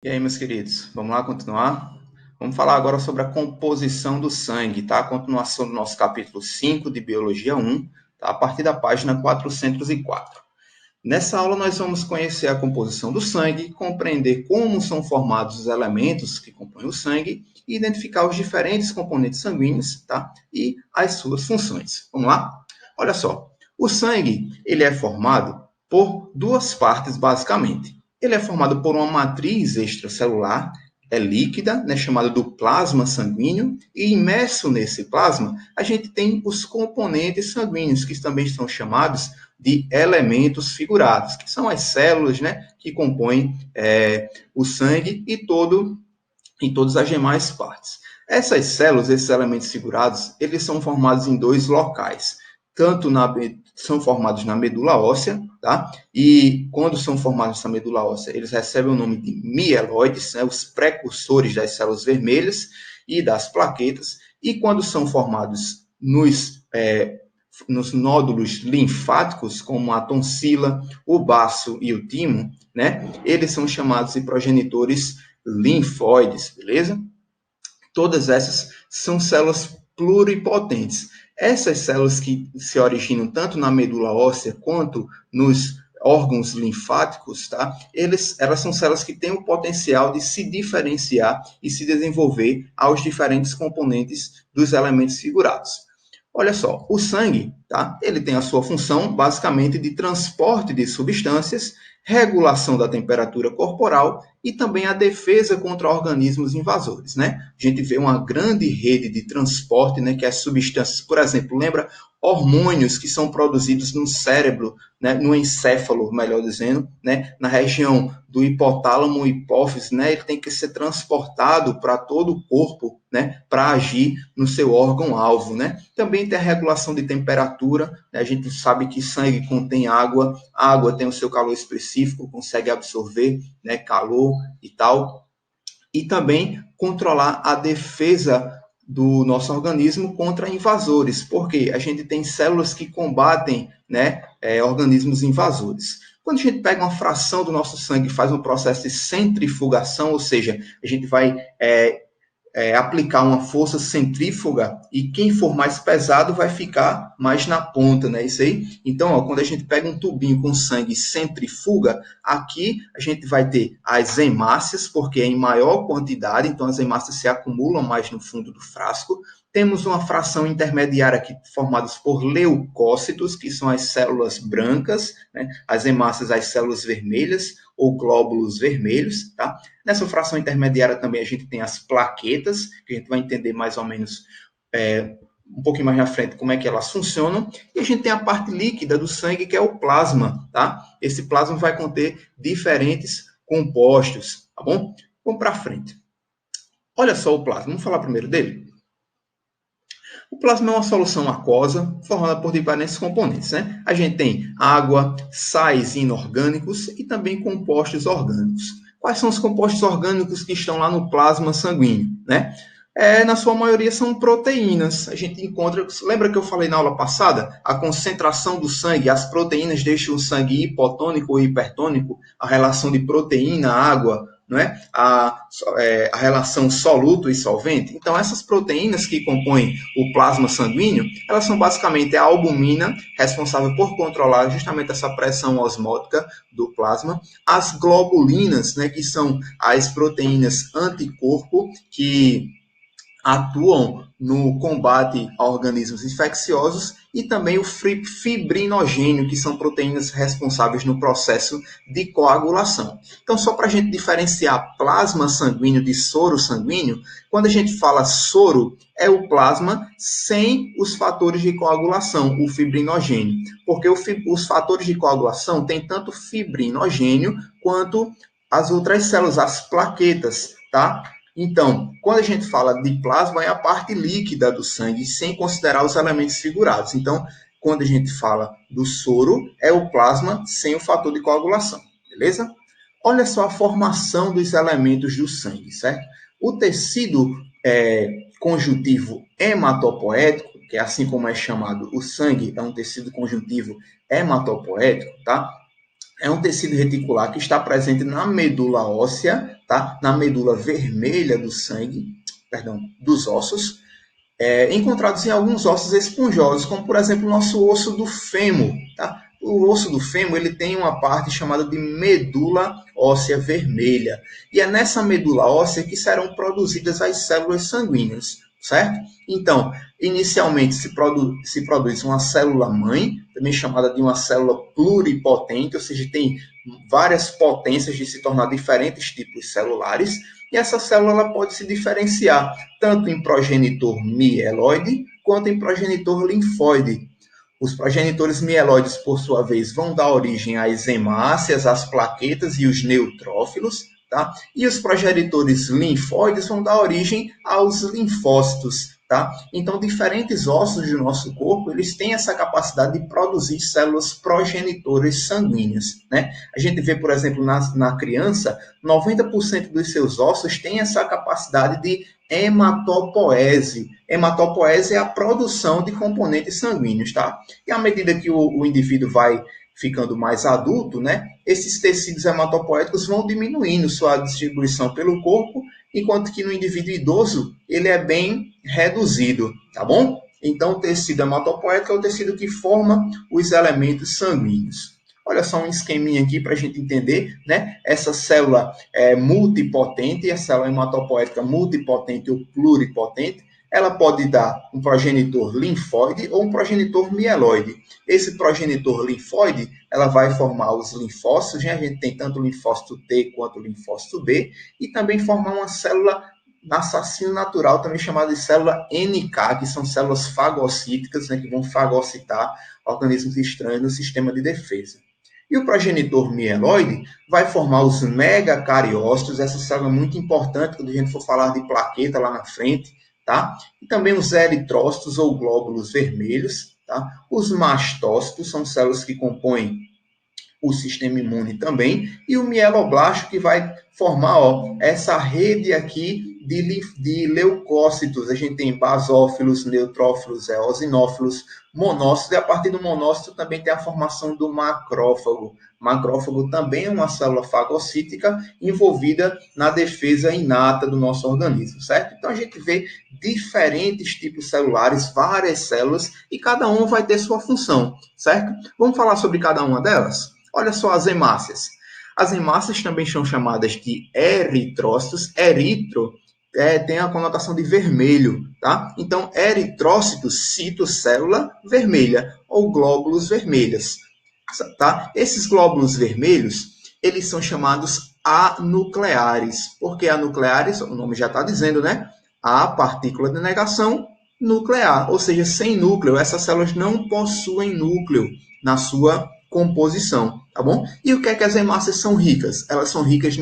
E aí, meus queridos, vamos lá continuar? Vamos falar agora sobre a composição do sangue, tá? A continuação do nosso capítulo 5 de Biologia 1, tá? A partir da página 404. Nessa aula, nós vamos conhecer a composição do sangue, compreender como são formados os elementos que compõem o sangue e identificar os diferentes componentes sanguíneos, tá? E as suas funções. Vamos lá? Olha só, o sangue, ele é formado por duas partes, basicamente. Ele é formado por uma matriz extracelular, é líquida, né, chamada do plasma sanguíneo, e imerso nesse plasma, a gente tem os componentes sanguíneos, que também são chamados de elementos figurados, que são as células, né, que compõem o sangue e todas as demais partes. Essas células, esses elementos figurados, eles são formados em dois locais. São formados na medula óssea, tá? E quando são formados na medula óssea, eles recebem o nome de mieloides, né? Os precursores das células vermelhas e das plaquetas. E quando são formados nos nódulos linfáticos, como a tonsila, o baço e o timo, né? Eles são chamados de progenitores linfóides, beleza? Todas essas são células pluripotentes. Essas células que se originam tanto na medula óssea quanto nos órgãos linfáticos, tá? Elas são células que têm o potencial de se diferenciar e se desenvolver aos diferentes componentes dos elementos figurados. Olha só, o sangue, tá? Ele tem a sua função basicamente de transporte de substâncias, regulação da temperatura corporal e também a defesa contra organismos invasores, né? A gente vê uma grande rede de transporte, né, que as substâncias, por exemplo, lembra hormônios que são produzidos no cérebro, né, no encéfalo, melhor dizendo, né, na região do hipotálamo e hipófise, né, ele tem que ser transportado para todo o corpo, né, para agir no seu órgão-alvo, né. Também tem a regulação de temperatura, né, a gente sabe que sangue contém água, a água tem o seu calor específico, consegue absorver, né, calor e tal, e também controlar a defesa do nosso organismo contra invasores, porque a gente tem células que combatem, né, organismos invasores. Quando a gente pega uma fração do nosso sangue e faz um processo de centrifugação, ou seja, a gente vai aplicar uma força centrífuga e quem for mais pesado vai ficar mais na ponta, né? Isso aí. Então, ó, quando a gente pega um tubinho com sangue e centrifuga, aqui a gente vai ter as hemácias, porque é em maior quantidade, então as hemácias se acumulam mais no fundo do frasco. Temos uma fração intermediária aqui formadas por leucócitos, que são as células brancas, né? As hemácias, as células vermelhas ou glóbulos vermelhos, tá? Nessa fração intermediária também a gente tem as plaquetas, que a gente vai entender mais ou menos um pouquinho mais na frente como é que elas funcionam. E a gente tem a parte líquida do sangue, que é o plasma, tá? Esse plasma vai conter diferentes compostos, tá bom? Vamos para frente. Olha só o plasma, vamos falar primeiro dele? O plasma é uma solução aquosa formada por diferentes componentes, né? A gente tem água, sais inorgânicos e também compostos orgânicos. Quais são os compostos orgânicos que estão lá no plasma sanguíneo, né? Na sua maioria são proteínas. A gente encontra, lembra que eu falei na aula passada? A concentração do sangue, as proteínas deixam o sangue hipotônico ou hipertônico, a relação de proteína, água, não é? A relação soluto e solvente. Então, essas proteínas que compõem o plasma sanguíneo, elas são basicamente a albumina, responsável por controlar justamente essa pressão osmótica do plasma, as globulinas, né, que são as proteínas anticorpo, que atuam no combate a organismos infecciosos e também o fibrinogênio, que são proteínas responsáveis no processo de coagulação. Então, só para a gente diferenciar plasma sanguíneo de soro sanguíneo, quando a gente fala soro, é o plasma sem os fatores de coagulação, o fibrinogênio, porque os fatores de coagulação têm tanto fibrinogênio quanto as outras células, as plaquetas, tá? Então, quando a gente fala de plasma, é a parte líquida do sangue, sem considerar os elementos figurados. Então, quando a gente fala do soro, é o plasma sem o fator de coagulação, beleza? Olha só a formação dos elementos do sangue, certo? O tecido conjuntivo hematopoético, que é assim como é chamado o sangue, é um tecido conjuntivo hematopoético, tá? É um tecido reticular que está presente na medula óssea, tá? Na medula vermelha do sangue, perdão, dos ossos, encontrados em alguns ossos esponjosos, como por exemplo o nosso osso do fêmur, tá? O osso do fêmur ele tem uma parte chamada de medula óssea vermelha, e é nessa medula óssea que serão produzidas as células sanguíneas, certo? Então, inicialmente se produz uma célula-mãe, também chamada de uma célula pluripotente, ou seja, tem várias potências de se tornar diferentes tipos celulares, e essa célula ela pode se diferenciar tanto em progenitor mieloide quanto em progenitor linfóide. Os progenitores mieloides, por sua vez, vão dar origem às hemácias, às plaquetas e os neutrófilos, tá? E os progenitores linfóides vão dar origem aos linfócitos, tá? Então, diferentes ossos do nosso corpo, eles têm essa capacidade de produzir células progenitoras sanguíneas, né? A gente vê, por exemplo, na criança, 90% dos seus ossos têm essa capacidade de hematopoese. Hematopoese é a produção de componentes sanguíneos, tá? E à medida que o indivíduo vai ficando mais adulto, né, esses tecidos hematopoéticos vão diminuindo sua distribuição pelo corpo, enquanto que no indivíduo idoso ele é bem reduzido, tá bom? Então, o tecido hematopoético é o tecido que forma os elementos sanguíneos. Olha só um esqueminha aqui para a gente entender, né? Essa célula multipotente, a célula hematopoética multipotente ou pluripotente, ela pode dar um progenitor linfóide ou um progenitor mieloide. Esse progenitor linfóide, ela vai formar os linfócitos, né? A gente tem tanto o linfócito T quanto o linfócito B, e também formar uma célula assassino natural, também chamada de célula NK, que são células fagocíticas, né? Que vão fagocitar organismos estranhos no sistema de defesa. E o progenitor mieloide vai formar os megacariócitos, essa célula é muito importante quando a gente for falar de plaqueta lá na frente, tá? E também os eritrócitos ou glóbulos vermelhos, tá? Os mastócitos são células que compõem o sistema imune também, e o mieloblasto que vai formar essa rede aqui de leucócitos. A gente tem basófilos, neutrófilos, eosinófilos, monócitos, e a partir do monócito também tem a formação do macrófago. Macrófago também é uma célula fagocítica envolvida na defesa inata do nosso organismo, certo? Então a gente vê diferentes tipos celulares, várias células, e cada uma vai ter sua função, certo? Vamos falar sobre cada uma delas? Olha só as hemácias. As hemácias também são chamadas de eritrócitos. Eritro tem a conotação de vermelho, tá? Então, eritrócito, citocélula vermelha, ou glóbulos vermelhos, tá? Esses glóbulos vermelhos, eles são chamados anucleares. Por que anucleares? O nome já está dizendo, né? A partícula de negação nuclear, ou seja, sem núcleo. Essas células não possuem núcleo na sua composição, tá bom? E o que é que as hemácias são ricas? Elas são ricas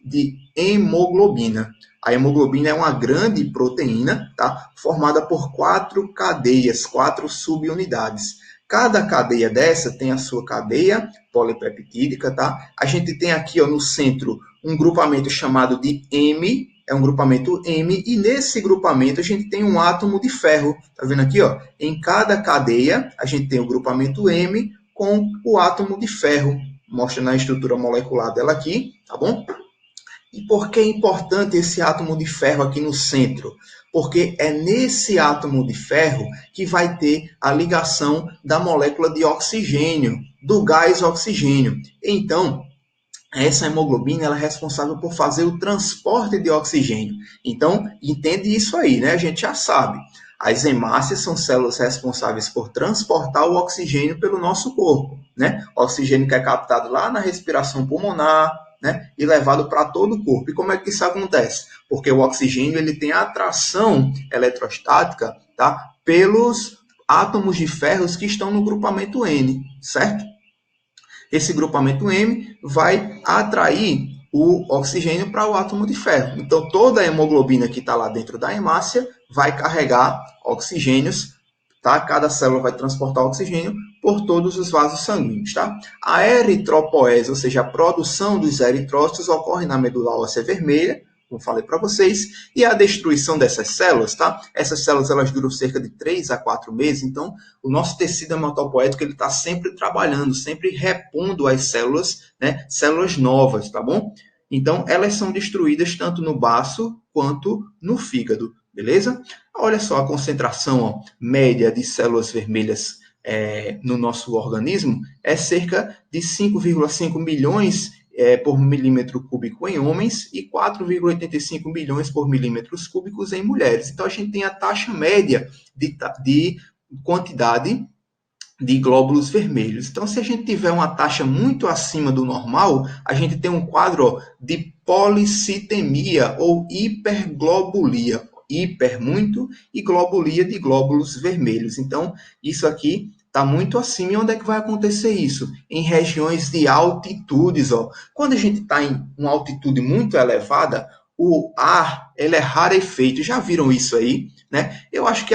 de hemoglobina. A hemoglobina é uma grande proteína, tá? Formada por 4 cadeias, 4 subunidades. Cada cadeia dessa tem a sua cadeia polipeptídica, tá? A gente tem aqui no centro um grupamento chamado de M, é um grupamento M, e nesse grupamento a gente tem um átomo de ferro. Tá vendo aqui, ó? Em cada cadeia a gente tem o grupamento M com o átomo de ferro, mostrando a estrutura molecular dela aqui, tá bom? E por que é importante esse átomo de ferro aqui no centro? Porque é nesse átomo de ferro que vai ter a ligação da molécula de oxigênio, do gás oxigênio. Então, essa hemoglobina ela é responsável por fazer o transporte de oxigênio. Então, entende isso aí, né? A gente já sabe. As hemácias são células responsáveis por transportar o oxigênio pelo nosso corpo, né? O oxigênio que é captado lá na respiração pulmonar, né? E levado para todo o corpo. E como é que isso acontece? Porque o oxigênio ele tem atração eletrostática, tá? Pelos átomos de ferro que estão no grupamento N, certo? Esse grupamento M vai atrair o oxigênio para o átomo de ferro. Então, toda a hemoglobina que está lá dentro da hemácia vai carregar oxigênios, tá? Cada célula vai transportar oxigênio por todos os vasos sanguíneos, tá? A eritropoese, ou seja, a produção dos eritrócitos, ocorre na medula óssea vermelha, como falei para vocês, e a destruição dessas células, tá? Essas células, elas duram cerca de 3 a 4 meses, então o nosso tecido hematopoético, ele está sempre trabalhando, sempre repondo as células, né? Células novas, tá bom? Então, elas são destruídas tanto no baço quanto no fígado, beleza? Olha só a concentração média de células vermelhas no nosso organismo é cerca de 5,5 milhões por milímetro cúbico em homens e 4,85 milhões por milímetros cúbicos em mulheres. Então, a gente tem a taxa média de quantidade de glóbulos vermelhos. Então, se a gente tiver uma taxa muito acima do normal, a gente tem um quadro de policitemia ou hiperglobulia. Hiper, muito, e globulia de glóbulos vermelhos. Então, isso aqui está muito acima. E onde é que vai acontecer isso? Em regiões de altitudes. Quando a gente está em uma altitude muito elevada, o ar ele é rarefeito. Já viram isso aí? Né? Eu acho que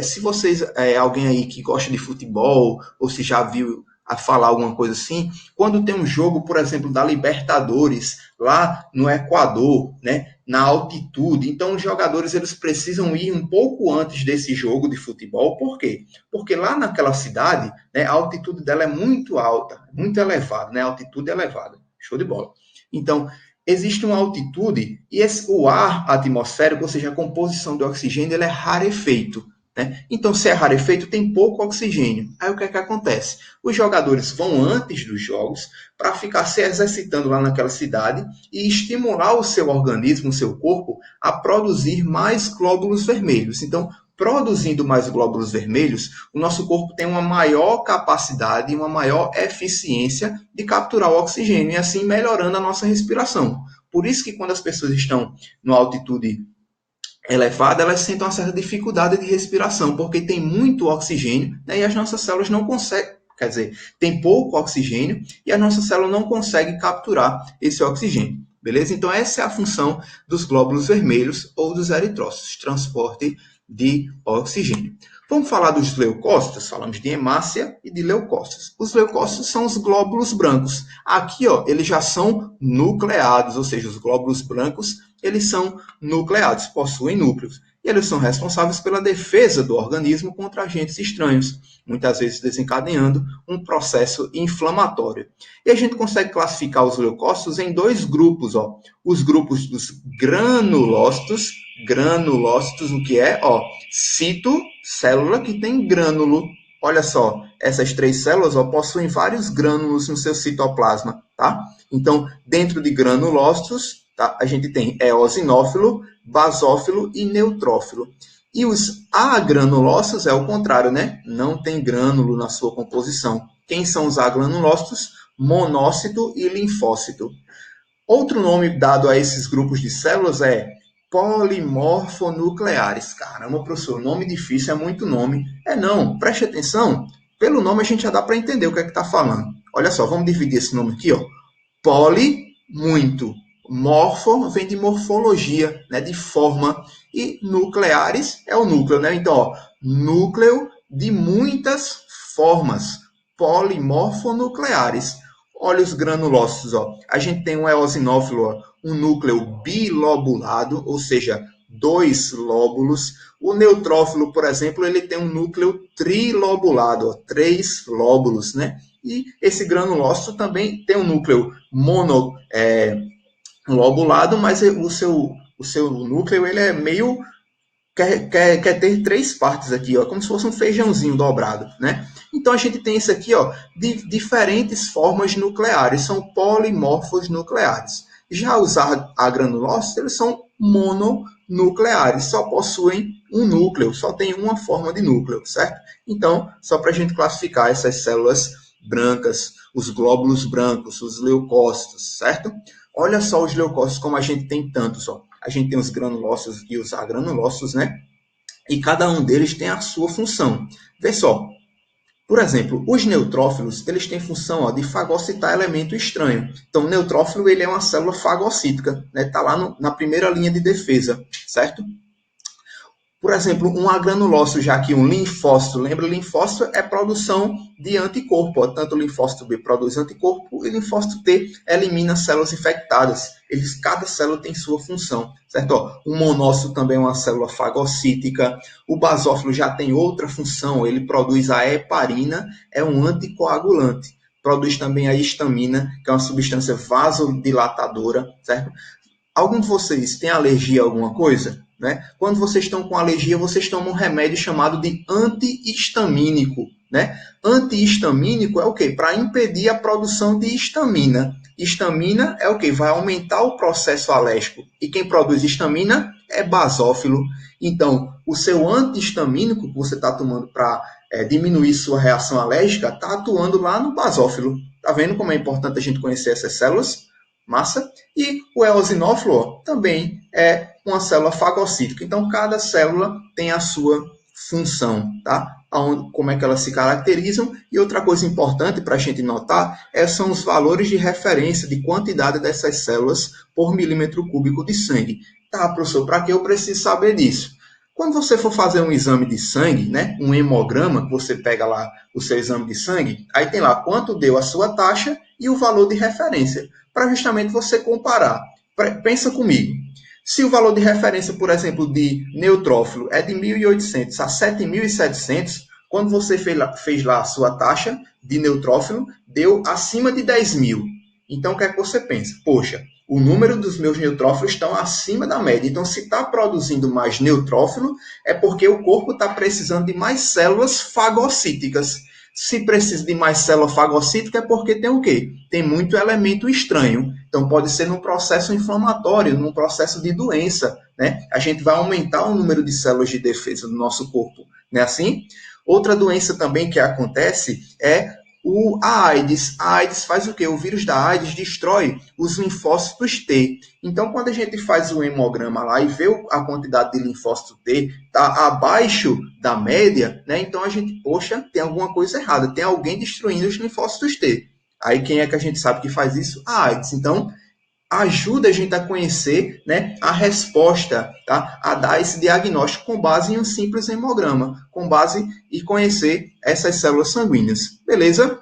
se vocês, alguém aí que gosta de futebol, ou se já viu a falar alguma coisa assim, quando tem um jogo, por exemplo, da Libertadores, lá no Equador, né, na altitude, então os jogadores eles precisam ir um pouco antes desse jogo de futebol, por quê? Porque lá naquela cidade, né, a altitude dela é muito alta, muito elevada, né, a altitude é elevada, show de bola. Então, existe uma altitude e o ar atmosférico, ou seja, a composição do oxigênio, ele é rarefeito. Né? Então, se é rarefeito, tem pouco oxigênio. Aí o que é que acontece? Os jogadores vão antes dos jogos para ficar se exercitando lá naquela cidade e estimular o seu organismo, o seu corpo, a produzir mais glóbulos vermelhos. Então, produzindo mais glóbulos vermelhos, o nosso corpo tem uma maior capacidade e uma maior eficiência de capturar o oxigênio e assim melhorando a nossa respiração. Por isso que quando as pessoas estão numa altitude elevada, elas sentem uma certa dificuldade de respiração, porque tem muito oxigênio, né, e as nossas células não conseguem, quer dizer, tem pouco oxigênio e a nossa célula não consegue capturar esse oxigênio. Beleza? Então, essa é a função dos glóbulos vermelhos ou dos eritrócitos, transporte de oxigênio. Vamos falar dos leucócitos, falamos de hemácia e de leucócitos. Os leucócitos são os glóbulos brancos. Aqui, eles já são nucleados, ou seja, os glóbulos brancos, eles são nucleados, possuem núcleos. E eles são responsáveis pela defesa do organismo contra agentes estranhos, muitas vezes desencadeando um processo inflamatório. E a gente consegue classificar os leucócitos em dois grupos, os grupos dos granulócitos, o que é? Cito, célula que tem grânulo. Olha só, essas três células possuem vários grânulos no seu citoplasma, tá? Então, dentro de granulócitos, tá, a gente tem eosinófilo, basófilo e neutrófilo. E os agranulócitos é o contrário, né? Não tem grânulo na sua composição. Quem são os agranulócitos? Monócito e linfócito. Outro nome dado a esses grupos de células é polimorfonucleares. Caramba, professor, nome difícil, é muito nome. Não, preste atenção. Pelo nome a gente já dá para entender o que é que está falando. Olha só, vamos dividir esse nome aqui, Poli, muito. Morfo vem de morfologia, né, de forma. E nucleares é o núcleo, né? Então, núcleo de muitas formas. Polimorfonucleares. Olha os granulócitos, A gente tem um eosinófilo, um núcleo bilobulado, ou seja, 2 lóbulos. O neutrófilo, por exemplo, ele tem um núcleo trilobulado, 3 lóbulos, né? E esse granulócito também tem um núcleo monolobulado, mas o seu núcleo ele é meio quer ter 3 partes aqui, como se fosse um feijãozinho dobrado, né? Então a gente tem isso aqui, de diferentes formas nucleares, são polimorfos nucleares. Já os agranulócitos, eles são mononucleares, só possuem um núcleo, só tem uma forma de núcleo, certo? Então, só para a gente classificar essas células brancas, os glóbulos brancos, os leucócitos, certo? Olha só os leucócitos, como a gente tem tantos, A gente tem os granulócitos e os agranulócitos, né? E cada um deles tem a sua função. Vê só, por exemplo, os neutrófilos, eles têm função de fagocitar elemento estranho. Então, o neutrófilo ele é uma célula fagocítica, né? Está lá na primeira linha de defesa, certo? Por exemplo, um agranulócito, já que um linfócito, lembra, linfócito é produção de anticorpo. Tanto o linfócito B produz anticorpo e o linfócito T elimina células infectadas. Cada célula tem sua função, certo? O monócito também é uma célula fagocítica. O basófilo já tem outra função, ele produz a heparina, é um anticoagulante. produz também a histamina, que é uma substância vasodilatadora, certo? Algum de vocês tem alergia a alguma coisa? Né? Quando vocês estão com alergia, vocês tomam um remédio chamado de antihistamínico. Né? Antihistamínico é o quê? Para impedir a produção de histamina. Histamina é o quê? Vai aumentar o processo alérgico. E quem produz histamina é basófilo. Então, o seu antihistamínico que você está tomando para diminuir sua reação alérgica está atuando lá no basófilo. Tá vendo como é importante a gente conhecer essas células? Massa. E o eosinófilo também é uma célula fagocítica. Então, cada célula tem a sua função, tá? Como é que elas se caracterizam. E outra coisa importante para a gente notar são os valores de referência de quantidade dessas células por milímetro cúbico de sangue. Tá, professor, para que eu preciso saber disso? Quando você for fazer um exame de sangue, né, um hemograma, você pega lá o seu exame de sangue, aí tem lá quanto deu a sua taxa e o valor de referência, para justamente você comparar. Pensa comigo, se o valor de referência, por exemplo, de neutrófilo é de 1.800 a 7.700, quando você fez lá a sua taxa de neutrófilo, deu acima de 10.000. Então, o que é que você pensa? Poxa, o número dos meus neutrófilos estão acima da média. Então, se está produzindo mais neutrófilo, é porque o corpo está precisando de mais células fagocíticas. Se precisa de mais célula fagocítica, é porque tem o quê? Tem muito elemento estranho. Então, pode ser num processo inflamatório, num processo de doença. Né? A gente vai aumentar o número de células de defesa do nosso corpo. Não é assim? Outra doença também que acontece é a AIDS. A AIDS faz o quê? O vírus da AIDS destrói os linfócitos T. Então, quando a gente faz o hemograma lá e vê a quantidade de linfócito T está abaixo da média, né? Então a gente, poxa, tem alguma coisa errada. Tem alguém destruindo os linfócitos T. Aí quem é que a gente sabe que faz isso? A AIDS. Então, ajuda a gente a conhecer, né, a resposta, tá? A dar esse diagnóstico com base em um simples hemograma, com base e conhecer essas células sanguíneas. Beleza?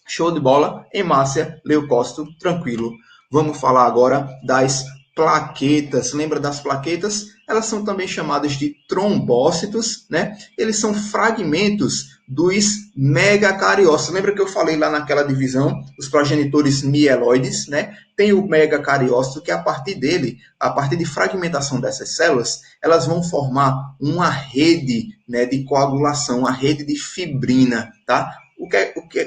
Show de bola? Hemácia, leucócito, tranquilo. Vamos falar agora das plaquetas. Lembra das plaquetas? Elas são também chamadas de trombócitos, né? Eles são fragmentos dos megacariócitos. Lembra que eu falei lá naquela divisão, os progenitores mieloides, né? Tem o megacariócito que a partir dele, a partir de fragmentação dessas células, elas vão formar uma rede, né, de coagulação, uma rede de fibrina, tá?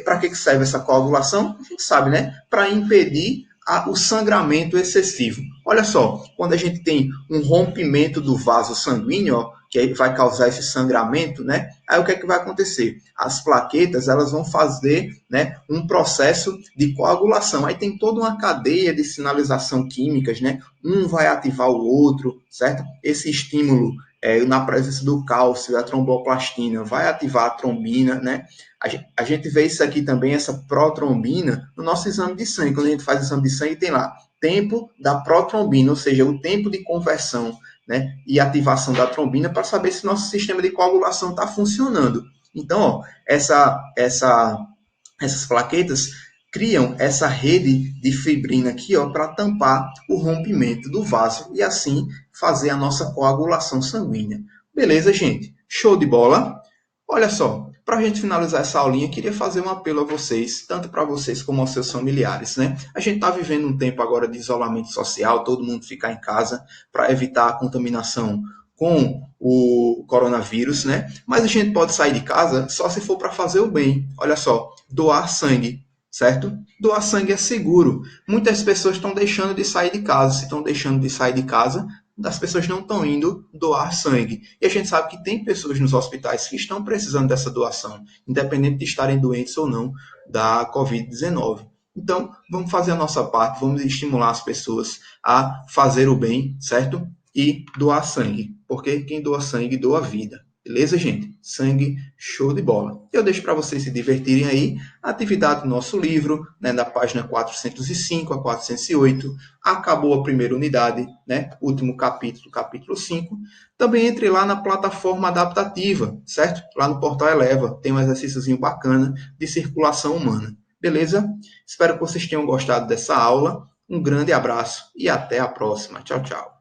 Para que serve essa coagulação? A gente sabe, né? Para impedir o sangramento excessivo. Olha só, quando a gente tem um rompimento do vaso sanguíneo, ó, que aí vai causar esse sangramento, né? Aí o que é que vai acontecer? As plaquetas, elas vão fazer, né, um processo de coagulação. Aí tem toda uma cadeia de sinalização químicas, né? Um vai ativar o outro, certo? Esse estímulo na presença do cálcio, a tromboplastina, vai ativar a trombina, né? A gente vê isso aqui também, essa protrombina, no nosso exame de sangue. Quando a gente faz o exame de sangue, tem lá tempo da protrombina, ou seja, o tempo de conversão, né, e ativação da trombina para saber se nosso sistema de coagulação está funcionando. Então, ó, essas plaquetas criam essa rede de fibrina aqui, ó, para tampar o rompimento do vaso e assim fazer a nossa coagulação sanguínea. Beleza, gente? Show de bola? Olha só, para a gente finalizar essa aulinha, queria fazer um apelo a vocês, tanto para vocês como aos seus familiares, né? A gente está vivendo um tempo agora de isolamento social, todo mundo ficar em casa para evitar a contaminação com o coronavírus, né? Mas a gente pode sair de casa só se for para fazer o bem. Olha só, doar sangue, certo? Doar sangue é seguro. Muitas pessoas estão deixando de sair de casa. Se estão deixando de sair de casa, as pessoas não estão indo doar sangue. E a gente sabe que tem pessoas nos hospitais que estão precisando dessa doação, independente de estarem doentes ou não da Covid-19. Então, vamos fazer a nossa parte, vamos estimular as pessoas a fazer o bem, certo? E doar sangue, porque quem doa sangue doa vida. Beleza, gente? Sangue, show de bola. Eu deixo para vocês se divertirem aí a atividade do nosso livro, né, da página 405 a 408. Acabou a primeira unidade, né? Último capítulo, capítulo 5. Também entre lá na plataforma adaptativa, certo? Lá no portal Eleva, tem um exercíciozinho bacana de circulação humana. Beleza? Espero que vocês tenham gostado dessa aula. Um grande abraço e até a próxima. Tchau, tchau.